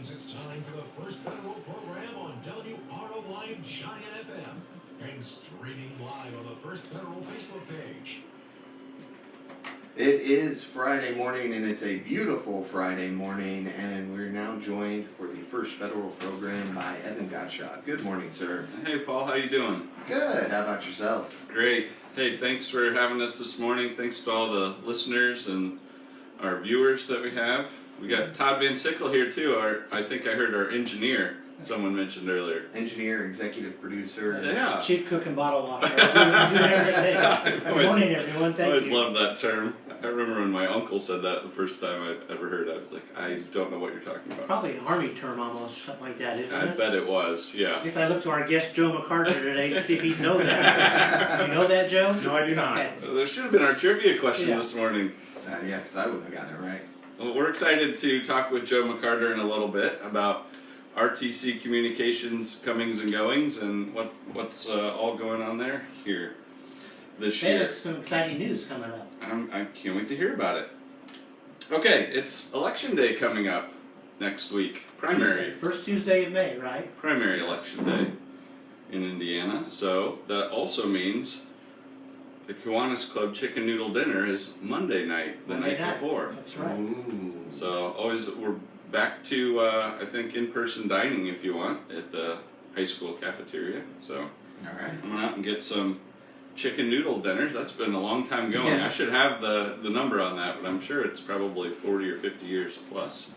friends, it's time for the first federal program on WROY Giant FM and streaming live on the First Federal Facebook page. It is Friday morning, and it's a beautiful Friday morning, and we're now joined for the First Federal program by Evan Gottschalk. Good morning, sir. Hey, Paul, how you doing? Good. How about yourself? Great. Hey, thanks for having us this morning. Thanks to all the listeners and our viewers that we have. We got Todd Van Sickle here too. I think I heard our engineer. Someone mentioned earlier. Engineer, executive producer. Yeah. Chief cook and bottle washer. Good morning, everyone. Thank you. I always loved that term. I remember when my uncle said that the first time I ever heard it. I was like, I don't know what you're talking about. Probably an Army term almost, something like that, isn't it? I bet it was, yeah. I guess I looked to our guest Joe McCarter today to see if he'd know that. You know that, Joe? No, I do not. Okay. There should have been our trivia question this morning. Yeah, because I wouldn't have gotten it right. Well, we're excited to talk with Joe McCarter in a little bit about RTC Communications comings and goings and what's all going on there here this year. There's some exciting news coming up. I can't wait to hear about it. Okay, it's Election Day coming up next week. Primary First Tuesday of May, right? primary election day in Indiana. So that also means the Kiwanis Club Chicken Noodle Dinner is Monday night, the night before. That's right. Ooh. So we're back to I think in-person dining if you want at the high school cafeteria. So All right. come on out and get some chicken noodle dinners. That's been a long time going. Yeah. I should have the number on that, but I'm sure it's probably 40 or 50 years plus.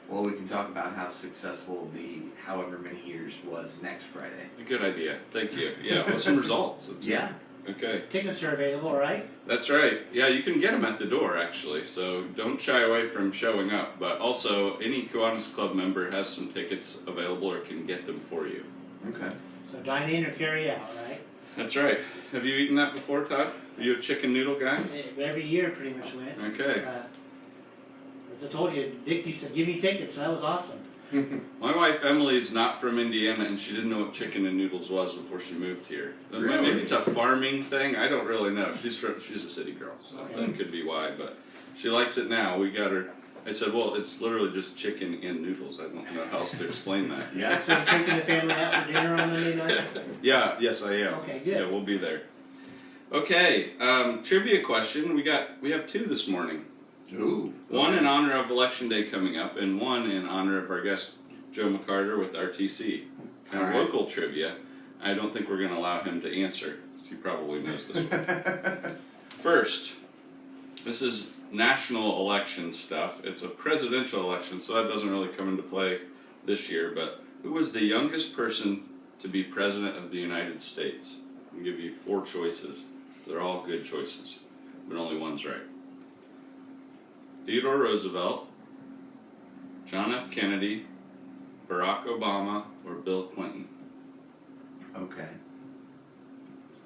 Well, we can talk about how successful the however many years was next Friday. A good idea. Thank you. Yeah, with some results. Yeah. Okay. Tickets are available, right? That's right. Yeah, you can get them at the door actually, so don't shy away from showing up. But also, any Kiwanis Club member has some tickets available or can get them for you. Okay. So dine in or carry out, right? That's right. Have you eaten that before, Todd? Are you a chicken noodle guy? Every year pretty much went. Okay. As I told you, Dick used to give me tickets. That was awesome. My wife Emily's not from Indiana, and she didn't know what chicken and noodles was before she moved here. Really? Maybe it's a farming thing. I don't really know. She's a city girl, so that could be why. But she likes it now. We got her. I said, well, it's literally just chicken and noodles. I don't know how else to explain that. Yeah. So you're taking the family out for dinner on Monday night? Yeah. Yes, I am. Okay, good. Yeah, we'll be there. Okay. Trivia question. We have two this morning. Ooh. One in honor of Election Day coming up, and one in honor of our guest Joe McCarter with RTC. Kind of local trivia. I don't think we're going to allow him to answer, because he probably knows this one. First, this is national election stuff. It's a presidential election, so that doesn't really come into play this year. But who was the youngest person to be president of the United States? I'll give you 4 choices. They're all good choices, but only one's right. Theodore Roosevelt, John F. Kennedy, Barack Obama, or Bill Clinton. Okay.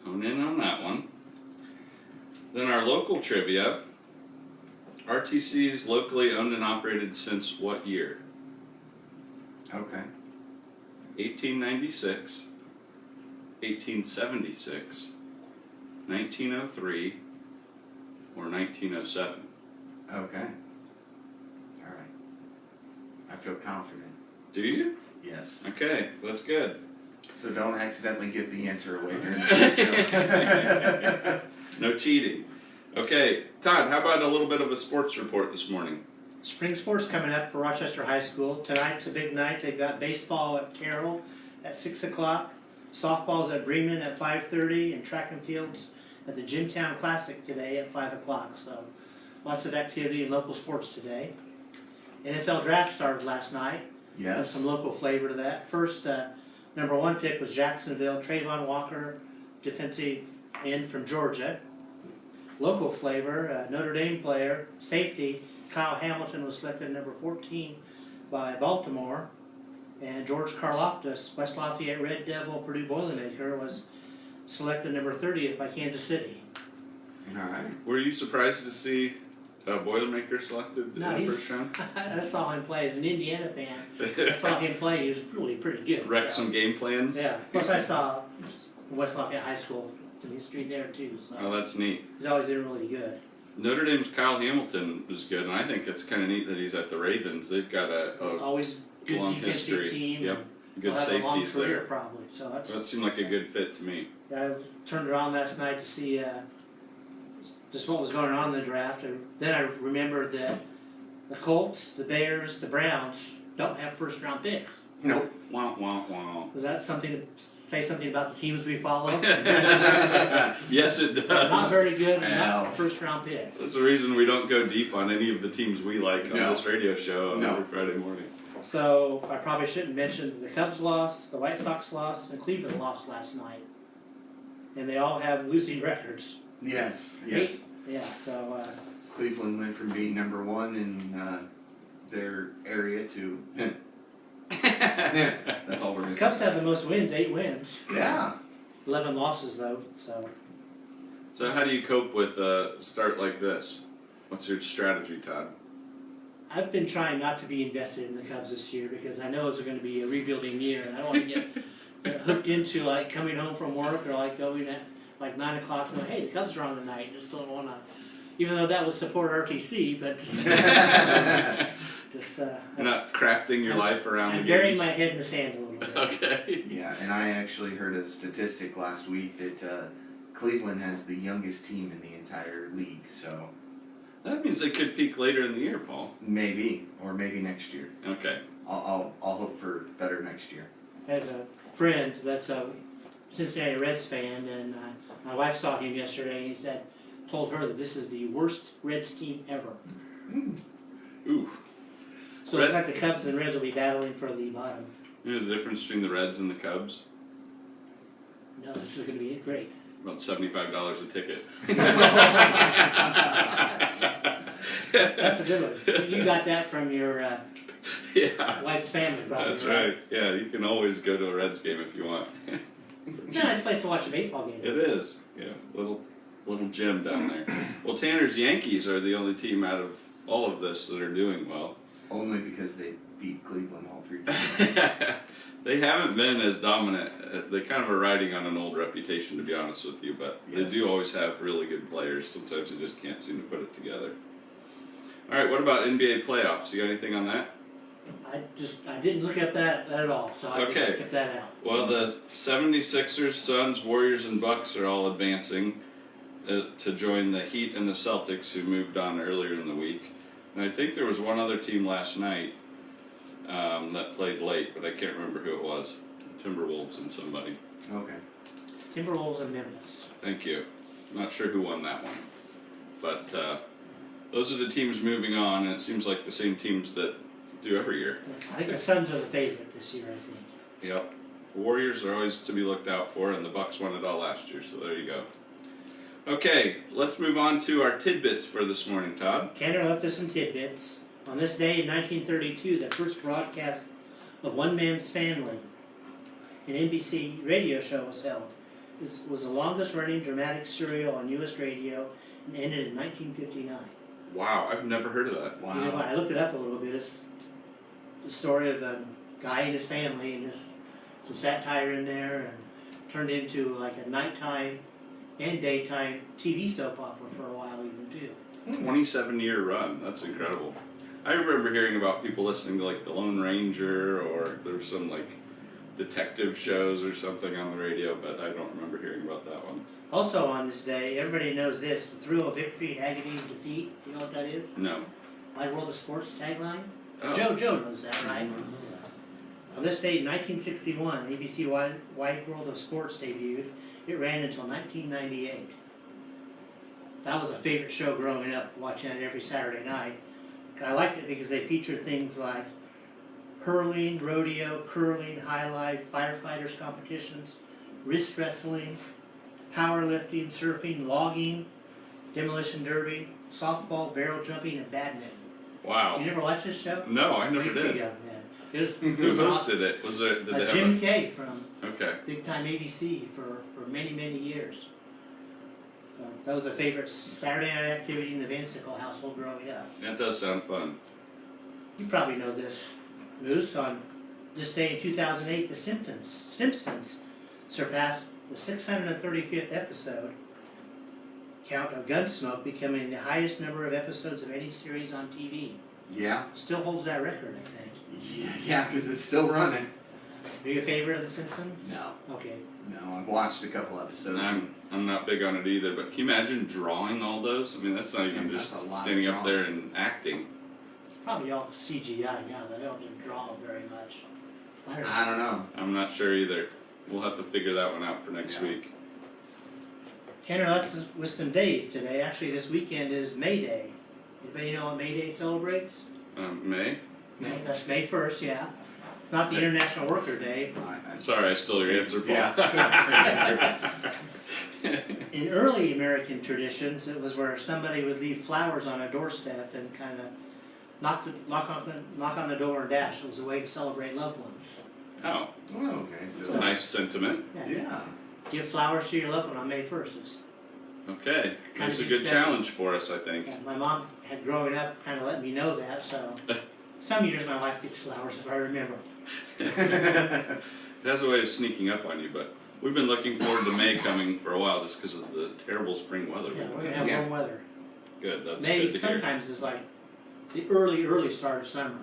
Hone in on that one. Then our local trivia. RTC is locally owned and operated since what year? Okay. 1896, 1876, 1903, or 1907. Okay. All right. I feel confident. Do you? Yes. Okay, that's good. So don't accidentally give the answer away during the show. No cheating. Okay, Todd, how about a little bit of a sports report this morning? Spring sports coming up for Rochester High School. Tonight's a big night. They've got baseball at Carroll at 6 o'clock. Softball's at Bremen at 5:30, and track and fields at the Jimtown Classic today at 5 o'clock. So lots of activity in local sports today. NFL draft started last night. Yes. Some local flavor to that. First, number 1 pick was Jacksonville, Trayvon Walker, defensive end from Georgia. Local flavor, Notre Dame player, safety, Kyle Hamilton was selected number 14 by Baltimore. And George Karloftis, West Lafayette Red Devil, Purdue Boilermaker, was selected number 30th by Kansas City. All right. Were you surprised to see Boilermaker selected in the first round? I saw him play as an Indiana fan. I saw him play. He was really pretty good. Wreck some game plans? Yeah. Plus, I saw West Lafayette High School history there too. So Oh, that's neat. he's always been really good. Notre Dame's Kyle Hamilton was good, and I think it's kind of neat that he's at the Ravens. They've got a Always good long defensive history. team. Yep, They'll good have a long safeties career there. probably. So That seemed like a good fit to me. I turned it on last night to see just what was going on in the draft, and then I remembered that the Colts, the Bears, the Browns don't have first round picks. Nope. Wow, wow, wow. Is that something to say something about the teams we follow? Yes, it They're not does. very good and Well. not a first round pick. That's the reason we don't go deep on any of the teams we like on No. this radio show on No. every Friday morning. So I probably shouldn't mention the Cubs lost, the White Sox lost, and Cleveland lost last night. And they all have losing records. Yes. Yeah, so Cleveland went from being number one in their area to. That's all we're the missing. Cubs have the most wins, 8 wins. Yeah. 11 losses though, so So how do you cope with a start like this? What's your strategy, Todd? I've been trying not to be invested in the Cubs this year because I know it's going to be a rebuilding year and I don't want to get hooked into like coming home from work or like going at like 9 o'clock and going, hey, the Cubs are on tonight. Just don't want to, even though that would support RTC, but just You're not crafting your life around I'm the burying games? my head in the sand a little bit. Okay. Yeah, and I actually heard a statistic last week that Cleveland has the youngest team in the entire league. So That means they could peak later in the year, Paul. maybe, or maybe next year. Okay. I'll hope for better next year. I have a friend that's a Cincinnati Reds fan, and my wife saw him yesterday, and he said, told her that this is the worst Reds team ever. Ooh. So it's like the Cubs and Reds will be battling for the bottom. You know the difference between the Reds and the Cubs? No, this is going to be great. About $75 a ticket. That's a good one. You got that from your Yeah. wife's family, probably. That's right. Yeah, you can always go to a Reds game if you want. It's a nice place to watch a baseball game. It is. Yeah, little gym down there. Well, Tanner's Yankees are the only team out of all of this that are doing well. Only because they beat Cleveland all 3 times. They haven't been as dominant. They kind of are riding on an old reputation, to be honest with you, but Yes. they do always have really good players. Sometimes they just can't seem to put it together. All right, what about NBA playoffs? You got anything on that? I didn't look at that at all, so I just Okay. skipped that out. Well, the 76ers, Suns, Warriors, and Bucks are all advancing to join the Heat and the Celtics, who moved on earlier in the week. And I think there was one other team last night that played late, but I can't remember who it was. Timberwolves and somebody. Okay. Timberwolves and Memphis. Thank you. Not sure who won that one. But those are the teams moving on, and it seems like the same teams that do every year. I think the Suns are the favorite this year, I think. Yep. The Warriors are always to be looked out for, and the Bucks won it all last year, so there you go. Okay, let's move on to our tidbits for this morning, Todd. Tanner left us some tidbits. On this day in 1932, the first broadcast of One Man's Family, an NBC radio show, was held. This was the longest running dramatic serial on U.S. radio and ended in 1959. Wow, I've never heard of that. Wow. You know, I looked it up a little bit. It's the story of a guy and his family, and just some satire in there, and turned into like a nighttime and daytime TV soap opera for a while even too. 27-year run. That's incredible. I remember hearing about people listening to like The Lone Ranger, or there's some like detective shows or something on the radio, but I don't remember hearing about that one. Also on this day, everybody knows this: the thrill of victory, agony of defeat. You know what that is? No. My World of Sports tagline. Oh. Joe knows that, right? On this date in 1961, ABC Wide World of Sports debuted. It ran until 1998. That was a favorite show growing up, watching it every Saturday night. I liked it because they featured things like hurling, rodeo, curling, high life, firefighters competitions, wrist wrestling, powerlifting, surfing, logging, demolition derby, softball, barrel jumping, and badminton. Wow. You never watched this show? No, I never Way too did. young, man. It was, Who hosted it? Was there? Did they have Jim Kay from Okay. big time ABC for many years. That was a favorite Saturday night activity in the Vansicle household growing up. That does sound fun. You probably know this, Moose. On this day in 2008, The Simpsons surpassed the 635th episode count of Gunsmoke, becoming the highest number of episodes of any series on TV. Yeah. Still holds that record, I think. Yeah, because it's still running. Are you a favorite of The Simpsons? No. Okay. No, I've watched a couple episodes. I'm not big on it either, but can you imagine drawing all those? I mean, that's not even Yeah, just that's a lot of standing up drawing. there and acting. Probably all CGI now. They don't draw very much. I don't know. I'm not sure either. We'll have to figure that one out for next Yeah. week. Tanner left us with some days today. Actually, this weekend is May Day. Anybody know what May Day celebrates? May? That's May 1st, yeah. It's not the International Worker Day. Sorry, I stole your answer, Paul. Yeah, same answer. In early American traditions, it was where somebody would leave flowers on a doorstep and kind of knock on the door and dash. It was a way to celebrate loved ones. Oh, Well, okay, it's so. a nice sentiment. Yeah. Give flowers to your loved one on May 1st. It's, Okay, that's a Kinda good keeps that- challenge for us, I think. yeah, my mom had growing up kind of let me know that, so some years my wife gets flowers if I remember. It has a way of sneaking up on you, but we've been looking forward to May coming for a while just because of the terrible spring weather. Yeah, we're gonna have Yeah. warm weather. Good, that's May good to hear. sometimes is like the early start of summer.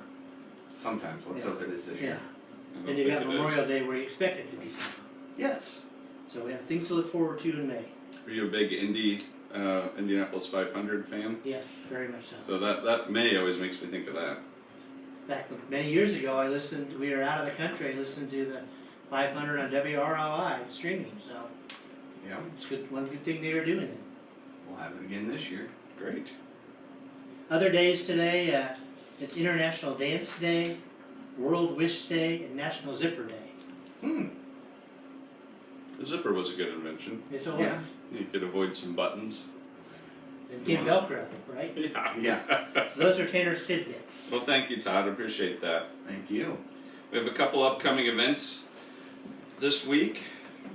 Sometimes, let's Yeah. hope it is this Yeah. year. I don't Then you got think it is. Memorial Day where you expect it to be summer. Yes. So we have things to look forward to in May. Are you a big Indianapolis 500 fan? Yes, very much so. So that May always makes me think of that. Back many years ago, we were out of the country, I listened to the 500 on WROI streaming, so Yeah. it's good, one good thing they were doing it. We'll have it again this year. Great. Other days today, it's International Dance Day, World Wish Day, and National Zipper Day. The zipper was a good invention. It's a Yeah. once. You could avoid some buttons. And get Velcro, right? Yeah. Yeah. So those are Tanner's tidbits. Well, thank you, Todd. I appreciate that. Thank you. We have a couple upcoming events this week,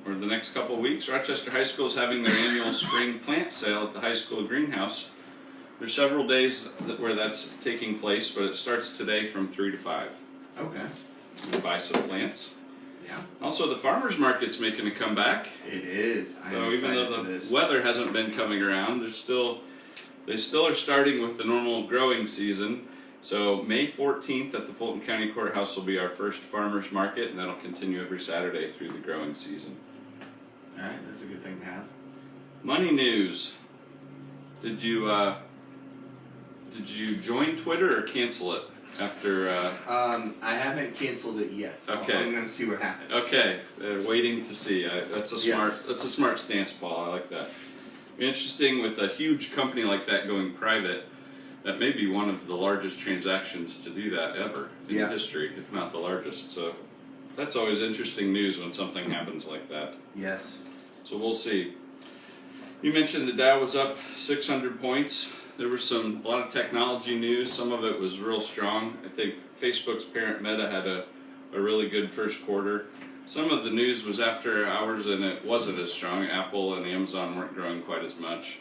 or the next couple of weeks. Rochester High School is having their annual spring plant sale at the high school greenhouse. There's several days where that's taking place, but it starts today from 3 to 5. Okay. You can buy some plants. Yeah. Also, the farmers market's making a comeback. It is. I So am even excited though for the this. weather hasn't been coming around, they still are starting with the normal growing season. So May 14th at the Fulton County Courthouse will be our first farmers market, and that'll continue every Saturday through the growing season. All right, that's a good thing to have. Money news. Did you join Twitter or cancel it after? I haven't canceled it yet. Okay. I'm gonna see what happens. Okay, waiting to see. That's a smart. Yes. That's a smart stance, Paul. I like that. Interesting with a huge company like that going private. That may be one of the largest transactions to do that ever in Yeah. history, if not the largest. So that's always interesting news when something happens like that. Yes. So we'll see. You mentioned the Dow was up 600 points. There was a lot of technology news. Some of it was real strong. I think Facebook's parent Meta had a really good first quarter. Some of the news was after hours and it wasn't as strong. Apple and Amazon weren't growing quite as much.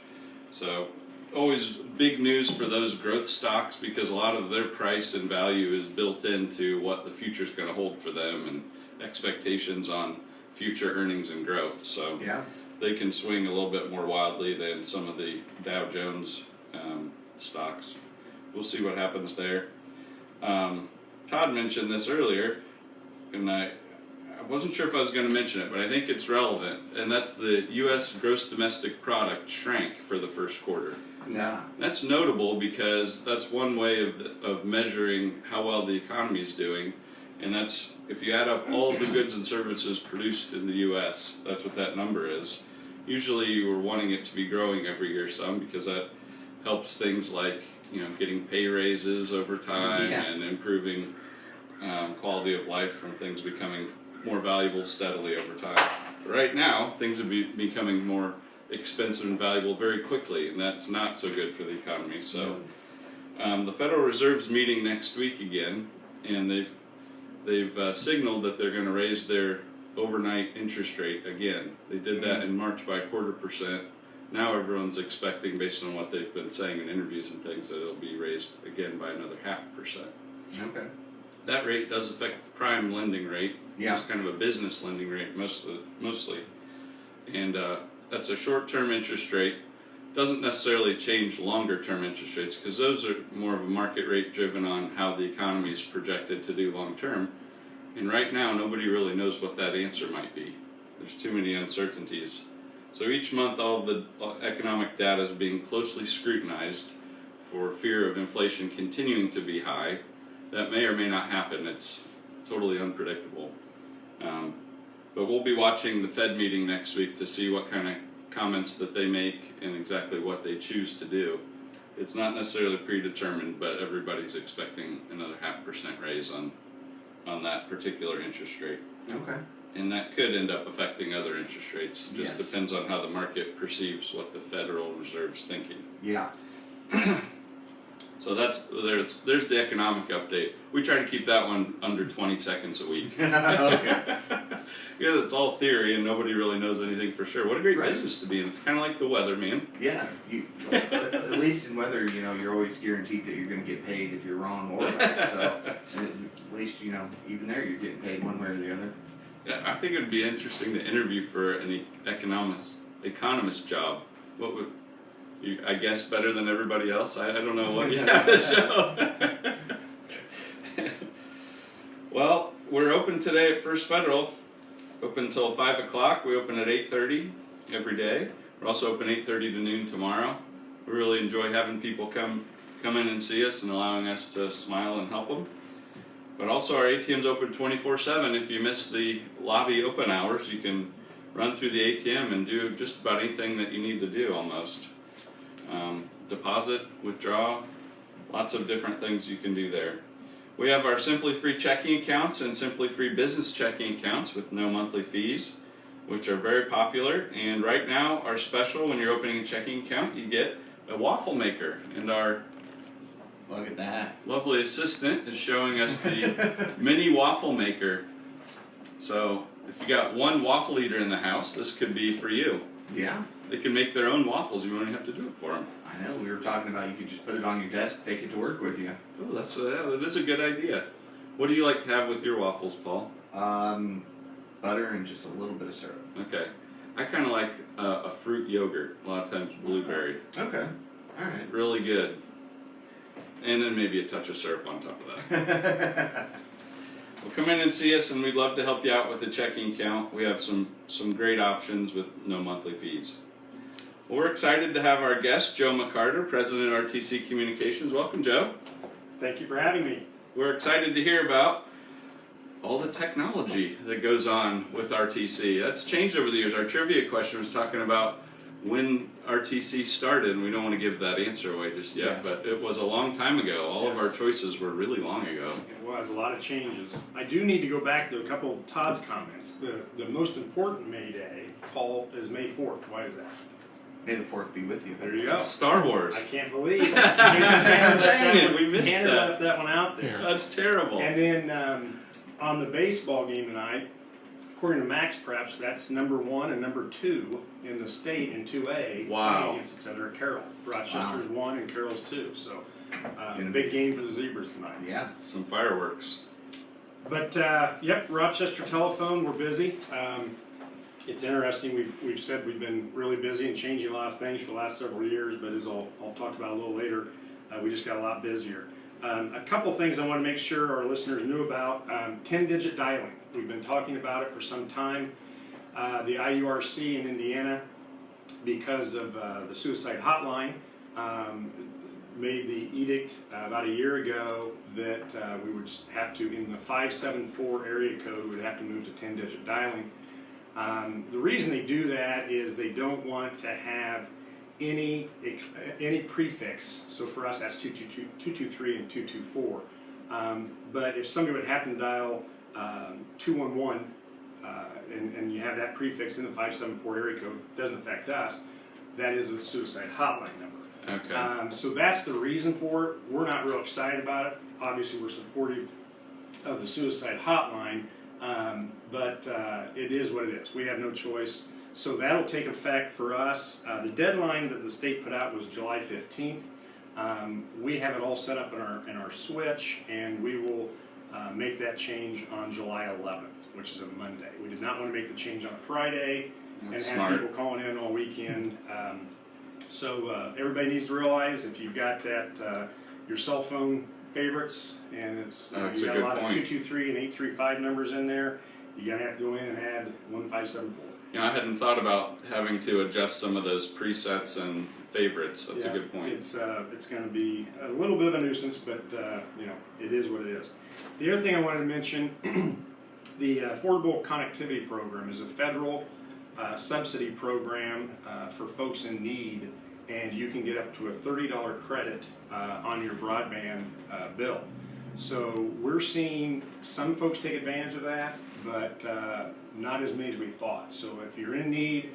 So always big news for those growth stocks because a lot of their price and value is built into what the future's going to hold for them and expectations on future earnings and growth. So Yeah. they can swing a little bit more wildly than some of the Dow Jones stocks. We'll see what happens there. Todd mentioned this earlier, and I wasn't sure if I was going to mention it, but I think it's relevant, and that's the U.S. gross domestic product shrank for the first quarter. Yeah. That's notable because that's one way of measuring how well the economy is doing, and that's if you add up all of the goods and services produced in the U.S., that's what that number is. Usually you were wanting it to be growing every year some because that helps things like getting pay raises over time Yeah. and improving quality of life from things becoming more valuable steadily over time. But right now, things are becoming more expensive and valuable very quickly, and that's not so good for the economy. So, the Federal Reserve's meeting next week again, and they've signaled that they're going to raise their overnight interest rate again. They did that in March by 0.25%. Now everyone's expecting, based on what they've been saying in interviews and things, that it'll be raised again by another 0.5%. Okay. That rate does affect the prime lending rate, Yeah. which is kind of a business lending rate mostly. And that's a short-term interest rate. doesn't necessarily change longer term interest rates, because those are more of a market rate driven on how the economy is projected to do long term. And right now, nobody really knows what that answer might be. There's too many uncertainties. So each month, all the economic data is being closely scrutinized for fear of inflation continuing to be high. That may or may not happen. It's totally unpredictable. But we'll be watching the Fed meeting next week to see what kind of comments that they make and exactly what they choose to do. It's not necessarily predetermined, but everybody's expecting another 0.5% raise on that particular interest rate. Okay. And that could end up affecting other interest rates. It just Yes. depends on how the market perceives what the Federal Reserve's thinking. Yeah. So there's the economic update. We try to keep that one under 20 seconds a week. Okay. Because it's all theory and nobody really knows anything for sure. What a great Right. business to be in. It's kind of like the weather, man. Yeah. At least in weather, you're always guaranteed that you're going to get paid if you're wrong or right. So at least, even there you're getting paid one way or the other. Yeah, I think it would be interesting to interview for an economist job. What would you, I guess, better than everybody else? I don't know what you have to show. Well, we're open today at First Federal. Open until 5 o'clock. We open at 8:30 every day. We're also open 8:30 to noon tomorrow. We really enjoy having people come in and see us and allowing us to smile and help them. But also our ATM's open 24/7. If you miss the lobby open hours, you can run through the ATM and do just about anything that you need to do almost. Deposit, withdraw, lots of different things you can do there. We have our Simply Free checking accounts and Simply Free business checking accounts with no monthly fees, which are very popular. And right now, our special, when you're opening a checking account, you get a waffle maker. And our Look at that. lovely assistant is showing us the mini waffle maker. So if you got one waffle eater in the house, this could be for you. Yeah. They can make their own waffles. You won't have to do it for them. I know. We were talking about you could just put it on your desk, take it to work with you. Oh, that is a good idea. What do you like to have with your waffles, Paul? Butter and just a little bit of syrup. Okay. I kind of like a fruit yogurt, a lot of times blueberry. Okay. All right. Really good. And then maybe a touch of syrup on top of that. Well, come in and see us, and we'd love to help you out with the checking account. We have some great options with no monthly fees. Well, we're excited to have our guest, Joe McCarter, President of RTC Communications. Welcome, Joe. Thank you for having me. We're excited to hear about all the technology that goes on with RTC. That's changed over the years. Our trivia question was talking about when RTC started, and we don't want to give that answer away just yet, but it was a long time ago. All of our choices were really long ago. It was a lot of changes. I do need to go back to a couple of Todd's comments. The most important May Day, Paul, is May 4th. Why is that? May the 4th be with you. There you go. Star Wars. I can't believe Dang it, we missed Tanner that. left that one out there. That's terrible. And then on the baseball game tonight, according to Max Preps, that's number 1 and number 2 in the state in 2A. Wow. Playing against each other. Carroll. Rochester's 1 and Carroll's 2. So Gonna big game for the Zebras tonight. Yeah. Some fireworks. But yep, Rochester Telephone, we're busy. It's interesting. We've said we've been really busy and changing a lot of things for the last several years. But as I'll talk about a little later, we just got a lot busier. A couple things I want to make sure our listeners knew about: 10-digit dialing. We've been talking about it for some time. The IURC in Indiana, because of the suicide hotline, made the edict about a year ago that we would just have to, in the 574 area code, we'd have to move to 10-digit dialing. The reason they do that is they don't want to have any prefix. So for us, that's 222, 223, and 224. But if somebody would happen to dial 211, and you have that prefix in the 574 area code, it doesn't affect us. That is a suicide hotline number. Okay. So that's the reason for it. We're not real excited about it. Obviously, we're supportive of the suicide hotline, but it is what it is. We have no choice. So that'll take effect for us. The deadline that the state put out was July 15th. We have it all set up in our switch, and we will make that change on July 11th, which is a Monday. We did not want to make the change on a Friday That's and smart. have people calling in all weekend. So everybody needs to realize if you've got that your cell phone favorites and it's That's you a got good a lot point. of 223 and 835 numbers in there, you're gonna have to go in and add 1574. You know, I hadn't thought about having to adjust some of those presets and favorites. That's a good point. It's going to be a little bit of a nuisance, but you know, it is what it is. The other thing I wanted to mention, the Affordable Connectivity Program is a federal subsidy program for folks in need, and you can get up to a $30 credit on your broadband bill. So we're seeing some folks take advantage of that, but not as many as we thought. So if you're in need,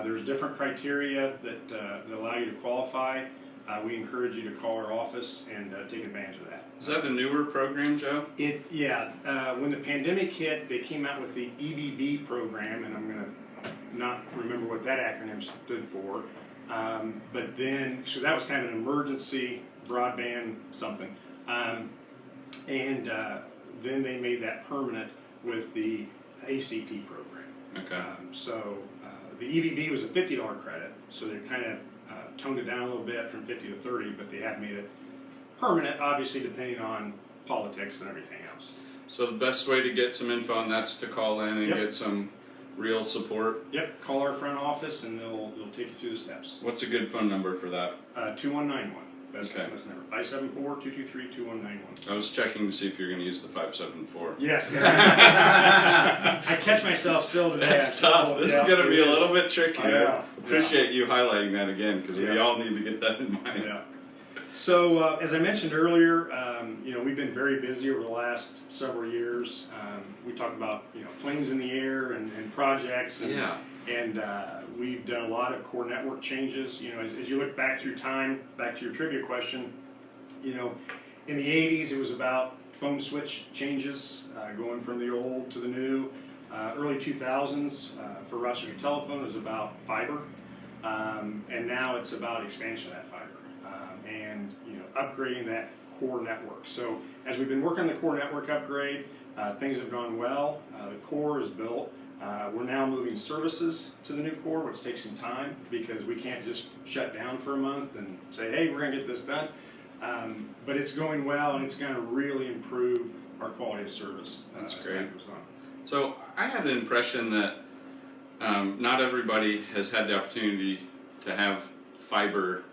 there's different criteria that allow you to qualify. We encourage you to call our office and take advantage of that. Is that a newer program, Joe? When the pandemic hit, they came out with the EBB program, and I'm going to not remember what that acronym stood for. But then, so that was kind of an emergency broadband something. And then they made that permanent with the ACP program. Okay. The EBB was a $50 credit, so they kind of toned it down a little bit from 50 to 30, but they have made it permanent, obviously depending on politics and everything else. So the best way to get some info on that's to call in and Yep. get some real support. Yep, call our front office and they'll take you through the steps. What's a good phone number for that? 2191. That's Okay. the number. 574-223-2191. I was checking to see if you're going to use the 574. Yes. I catch myself still today. That's tough. This is going to be a little bit tricky. I know. Appreciate you highlighting that again because we Yeah. all need to get that in mind. Yeah. So as I mentioned earlier, you know, we've been very busy over the last several years. We talked about, you know, planes in the air and projects. And, Yeah. And we've done a lot of core network changes. You know, as you look back through time, back to your trivia question, you know, in the 80s it was about phone switch changes, going from the old to the new. Early 2000s for Rochester Telephone it was about fiber, and now it's about expansion of that fiber and you know upgrading that core network. So as we've been working on the core network upgrade, things have gone well. The core is built. We're now moving services to the new core, which takes some time because we can't just shut down for a month and say, hey, we're going to get this done. But it's going well, and it's going to really improve our quality of service. That's as great. time goes on. So I had an impression that not everybody has had the opportunity to have fiber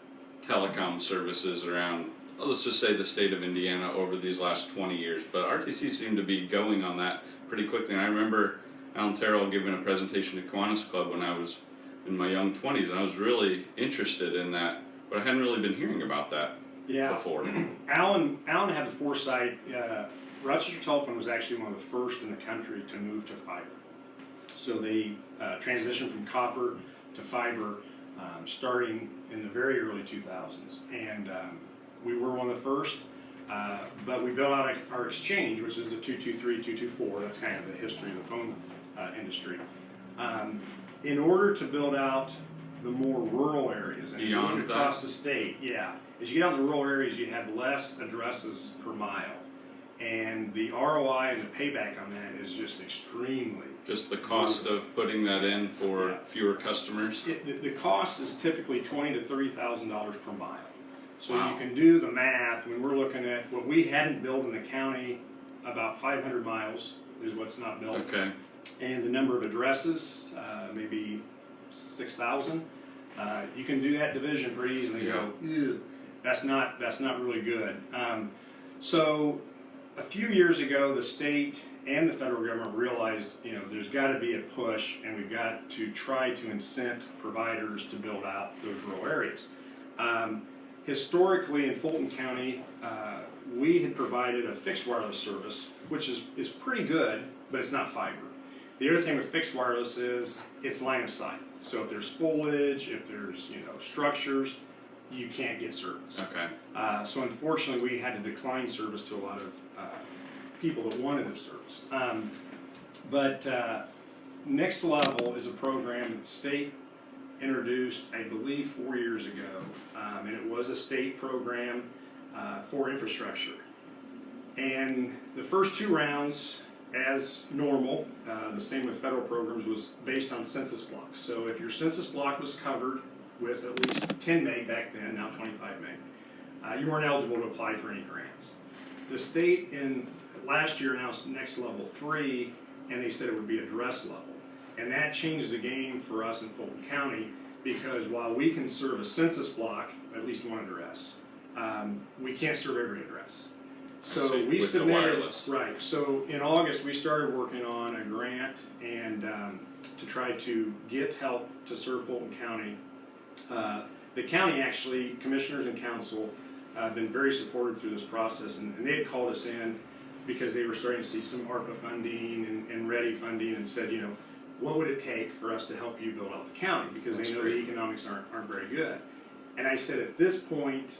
telecom services around, let's just say the state of Indiana over these last 20 years, but RTC seemed to be going on that pretty quickly. And I remember Alan Terrell giving a presentation at Kiwanis Club when I was in my young 20s, and I was really interested in that, but I hadn't really been hearing about that before. Alan had the foresight. Rochester Telephone was actually one of the first in the country to move to fiber. So they transitioned from copper to fiber starting in the very early 2000s. And we were one of the first, but we built out our exchange, which is the 223, 224. That's kind of the history of the phone industry. In order to build out the more rural areas and Beyond across the state, as you get out in the rural areas, you have less addresses per mile. And the ROI and the payback on that is just extremely. Just the cost of putting that in for fewer customers? The cost is typically $20,000 to $30,000 per mile. So Wow. you can do the math when we're looking at what we hadn't built in the county, about 500 miles is what's not built. Okay. And the number of addresses, maybe 6,000. You can do that division pretty easily. Yeah. Go, that's not really good. So a few years ago, the state and the federal government realized, you know, there's got to be a push, and we've got to try to incent providers to build out those rural areas. Historically, in Fulton County, we had provided a fixed wireless service, which is pretty good, but it's not fiber. The other thing with fixed wireless is it's line of sight. So if there's foliage, if there's structures, you can't get service. Okay. So unfortunately, we had to decline service to a lot of people that wanted the service. But Next Level is a program that the state introduced, I believe, 4 years ago, and it was a state program for infrastructure. And the first two rounds, as normal, the same with federal programs, was based on census blocks. So if your census block was covered, with at least 10 meg back then, now 25 meg, you weren't eligible to apply for any grants. The state in last year announced next level 3, and they said it would be address level. And that changed the game for us in Fulton County, because while we can serve a census block, at least one address, we can't serve every address. So we with submitted, the wireless. right, so in August, we started working on a grant and to try to get help to serve Fulton County. The county actually, commissioners and council, have been very supportive through this process, and they had called us in because they were starting to see some ARPA funding and READY funding, and said, you know, what would it take for us to help you build out the county, because That's they know great. the economics aren't very good. And I said, at this point,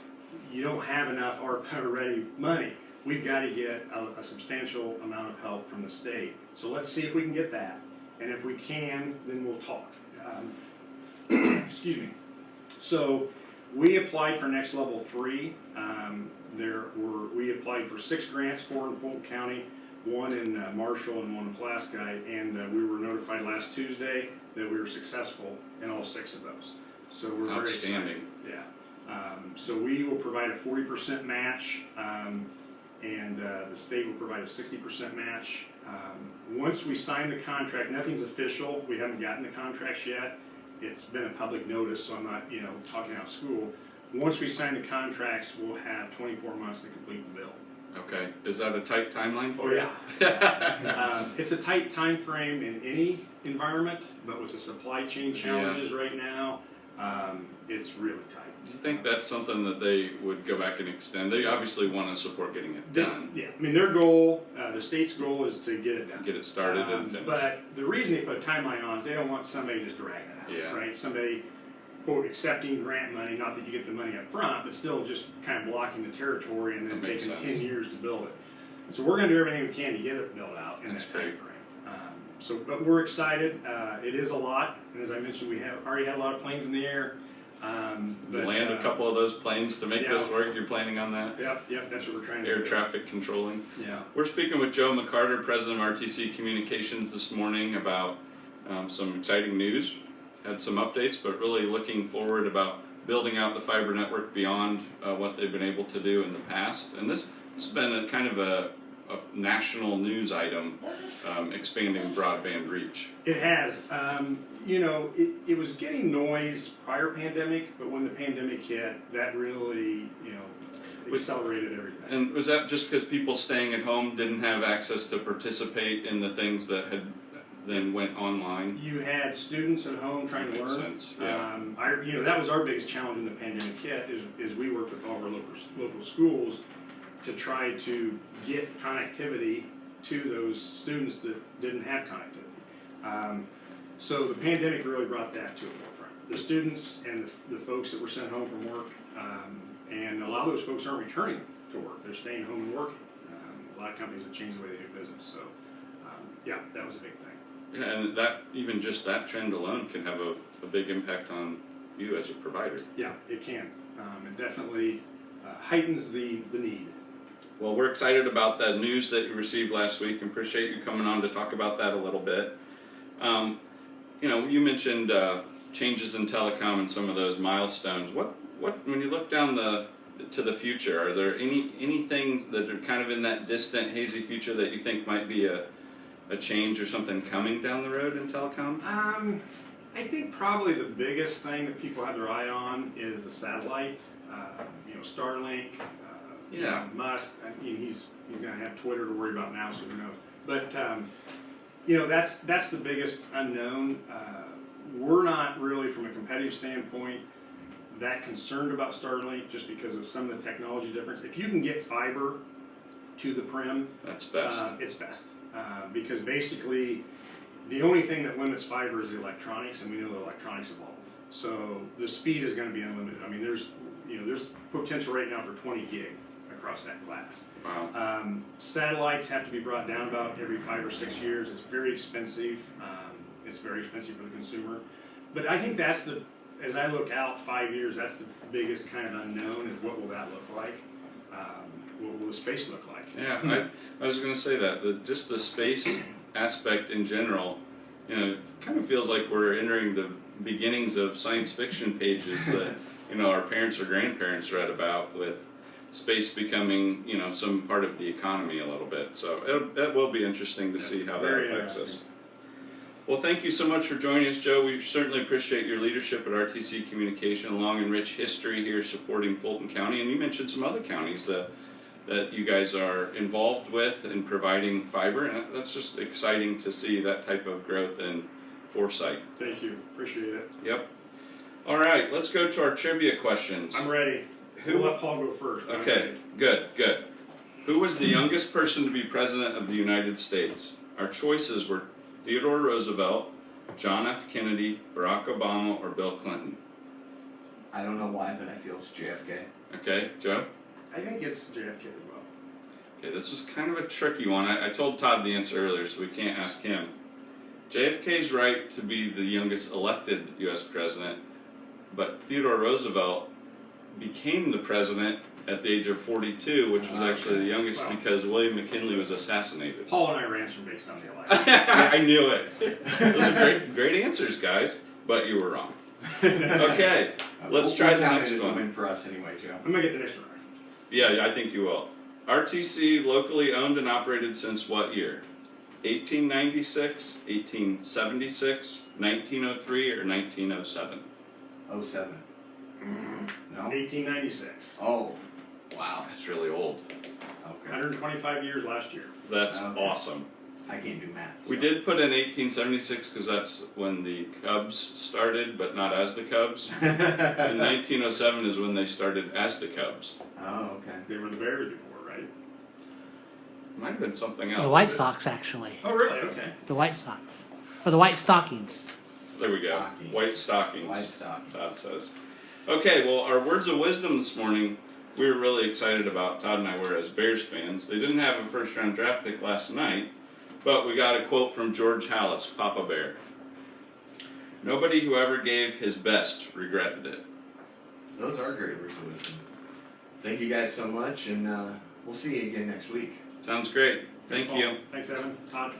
you don't have enough ARPA READY money. We've got to get a substantial amount of help from the state. So let's see if we can get that, and if we can, then we'll talk. Excuse me. So we applied for next level 3. We applied for 6 grants, 4 in Fulton County, 1 in Marshall and 1 in Pulaski, and we were notified last Tuesday that we were successful in all 6 of those. So we're very excited. Outstanding. Yeah. So we will provide a 40% match, and the state will provide a 60% match. Once we sign the contract, nothing's official. We haven't gotten the contracts yet. It's been a public notice, so I'm not, you know, talking out of school. Once we sign the contracts, we'll have 24 months to complete the bill. Okay, is that a tight timeline for Oh, you? yeah. It's a tight time frame in any environment, but with the supply chain challenges right now, it's really tight. Do you think that's something that they would go back and extend? They obviously want to support getting it done. Yeah, I mean, their goal, the state's goal is to get it done. Get it started and finished. But the reason they put a timeline on is they don't want somebody just dragging it out, Yeah. right? Somebody, quote, accepting grant money, not that you get the money up front, but still just kind of blocking the territory and then That makes taking sense. 10 years to build it. So we're gonna do everything we can to get it built out in That's that great. timeframe. But we're excited. It is a lot, and as I mentioned, we have already had a lot of planes in the air. You land a couple of those planes to make yeah. this work. You're planning on that? Yep, that's what we're trying to Air do. traffic controlling. Yeah. We're speaking with Joe McCarter, president of RTC Communications, this morning about some exciting news. Had some updates, but really looking forward about building out the fiber network beyond what they've been able to do in the past. And this has been a kind of a national news item, expanding broadband reach. It has. You know, it was getting noise prior pandemic, but when the pandemic hit, that really, you know, accelerated everything. And was that just because people staying at home didn't have access to participate in the things that had then went online? You had students at home trying to learn. Makes sense, yeah. You know, that was our biggest challenge in the pandemic hit, is we worked with all of our local schools to try to get connectivity to those students that didn't have connectivity. So the pandemic really brought that to a forefront. The students and the folks that were sent home from work, and a lot of those folks aren't returning to work. They're staying home and working. A lot of companies have changed the way they do business. So, yeah, that was a big thing. Yeah, and that, even just that trend alone can have a big impact on you as a provider. Yeah, it can. It definitely heightens the need. Well, we're excited about that news that you received last week and appreciate you coming on to talk about that a little bit. You know, you mentioned changes in telecom and some of those milestones. What when you look down to the future, are there anything that are kind of in that distant, hazy future that you think might be a change or something coming down the road in telecom? I think probably the biggest thing that people have their eye on is the satellite. You know, Starlink. Yeah. Musk. He's going to have Twitter to worry about now, so who knows? But you know, that's the biggest unknown. We're not really, from a competitive standpoint, that concerned about Starlink, just because of some of the technology difference. If you can get fiber to the prim, That's best. it's best. Because basically, the only thing that limits fiber is the electronics, and we know the electronics evolve. So the speed is going to be unlimited. I mean, there's potential right now for 20 gig across that class. Wow. Satellites have to be brought down about every 5 or 6 years. It's very expensive. It's very expensive for the consumer. But I think that's as I look out 5 years, that's the biggest kind of unknown, is what will that look like? What will the space look like? Yeah, I was going to say that. Just the space aspect in general, you know, it kind of feels like we're entering beginnings of science fiction pages that our parents or grandparents read about, with space becoming some part of the economy a little bit. So it will be interesting to see how that Very affects us. interesting. Well, thank you so much for joining us, Joe. We certainly appreciate your leadership at RTC Communication, long and rich history here supporting Fulton County. And you mentioned some other counties that you guys are involved with in providing fiber, and that's just exciting to see that type of growth and foresight. Thank you, appreciate it. Yep. All right, let's go to our trivia questions. I'm ready. We'll let Paul go first. I'm Okay, ready. good. Who was the youngest person to be president of the United States? Our choices were Theodore Roosevelt, John F. Kennedy, Barack Obama, or Bill Clinton. I don't know why, but I feel it's JFK. Okay, Joe? I think it's JFK as well. Okay, this is kind of a tricky one. I told Todd the answer earlier, so we can't ask him. JFK's right to be the youngest elected U.S. president, but Theodore Roosevelt became the president at the age of 42, which was actually the youngest because William McKinley was assassinated. Paul and I were answering based on the election. I knew it. Those are great answers, guys, but you were wrong. Okay, let's try the next We'll count it as a one. win for us anyway, Joe. I'm gonna get the next one right. Yeah, I think you will. RTC locally owned and operated since what year? 1896, 1876, 1903, or 1907? 07. No? 1896. Oh, wow. That's really old. Okay. 125 years last year. That's Okay. awesome. I can't do math. We so. did put in 1876 because that's when the Cubs started, but not as the Cubs. And 1907 is when they started as the Cubs. Oh, okay. They were the Bears before, right? Might have been something else. The White Sox, actually. Oh, really? Okay. The White Sox. Or the White Stockings. There we go. Stockings. White stockings. White stockings. Todd says. Okay, well, our words of wisdom this morning, we were really excited about. Todd and I were as Bears fans. They didn't have a first round draft pick last night, but we got a quote from George Hallis, Papa Bear. Nobody who ever gave his best regretted it. Those are great words of wisdom. Thank you guys so much, and we'll see you again next week. Sounds great. Thank Paul. you. Thanks, Evan. Todd.